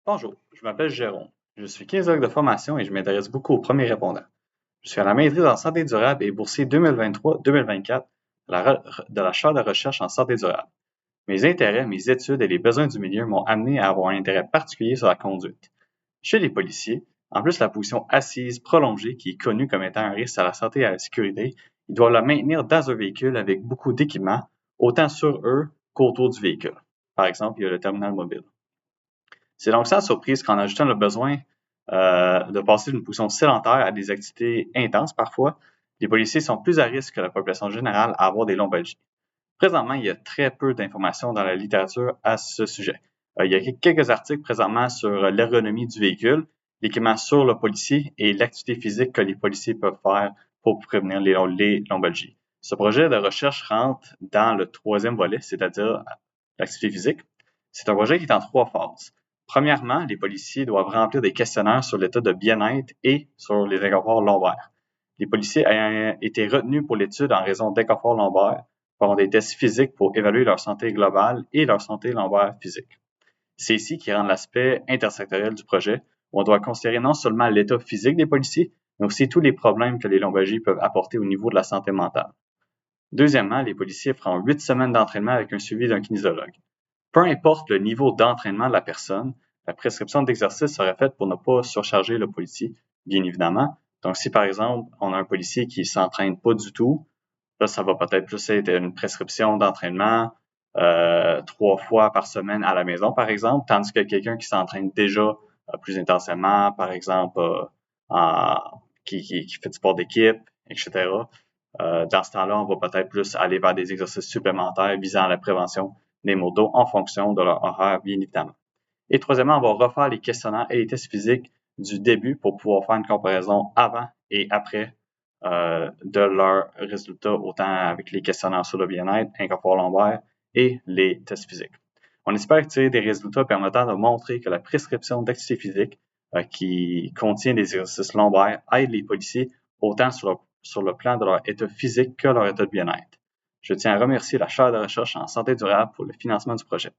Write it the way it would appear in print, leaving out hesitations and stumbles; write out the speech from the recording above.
Bonjour, je m'appelle Jérôme. Je suis kinésiologue de formation et je m'intéresse beaucoup aux premiers répondants. Je suis à la maîtrise en santé durable et boursier 2023-2024 de la chaire de recherche en santé durable. Mes intérêts, mes études et les besoins du milieu m'ont amené à avoir un intérêt particulier sur la conduite. Chez les policiers, en plus de la position assise prolongée qui est connue comme étant un risque à la santé et à la sécurité, ils doivent la maintenir dans un véhicule avec beaucoup d'équipements, autant sur eux qu'autour du véhicule. Par exemple, il y a le terminal mobile. C'est donc sans surprise qu'en ajoutant le besoin de passer d'une position sédentaire à des activités intenses parfois, les policiers sont plus à risque que la population générale à avoir des lombalgies. Présentement, il y a très peu d'informations dans la littérature à ce sujet. Il y a quelques articles présentement sur l'ergonomie du véhicule, l'équipement sur le policier et l'activité physique que les policiers peuvent faire pour prévenir les lombalgies. Ce projet de recherche rentre dans le troisième volet, c'est-à-dire l'activité physique. C'est un projet qui est en trois phases. Premièrement, les policiers doivent remplir des questionnaires sur l'état de bien-être et sur les inconforts lombaires. Les policiers ayant été retenus pour l'étude en raison d'inconforts lombaires feront des tests physiques pour évaluer leur santé globale et leur santé lombaire physique. C'est ici qui rend l'aspect intersectoriel du projet, où on doit considérer non seulement l'état physique des policiers, mais aussi tous les problèmes que les lombalgies peuvent apporter au niveau de la santé mentale. Deuxièmement, les policiers feront 8 semaines d'entraînement avec un suivi d'un kinésiologue. Peu importe le niveau d'entraînement de la personne, la prescription d'exercice serait faite pour ne pas surcharger le policier, bien évidemment. Donc, si par exemple, on a un policier qui ne s'entraîne pas du tout, là, ça va peut-être plus être une prescription d'entraînement 3 fois par semaine à la maison, par exemple, tandis que quelqu'un qui s'entraîne déjà plus intensément, par exemple, qui fait du sport d'équipe, etc., dans ce temps-là, on va peut-être plus aller vers des exercices supplémentaires visant à la prévention des maux d'eau en fonction de leur horaire, bien évidemment. Et troisièmement, on va refaire les questionnaires et les tests physiques du début pour pouvoir faire une comparaison avant et après de leurs résultats, autant avec les questionnaires sur le bien-être, inconfort lombaire et les tests physiques. On espère tirer des résultats permettant de montrer que la prescription d'activité physique qui contient des exercices lombaires aide les policiers autant sur le plan de leur état physique que leur état de bien-être. Je tiens à remercier la chaire de recherche en santé durable pour le financement du projet.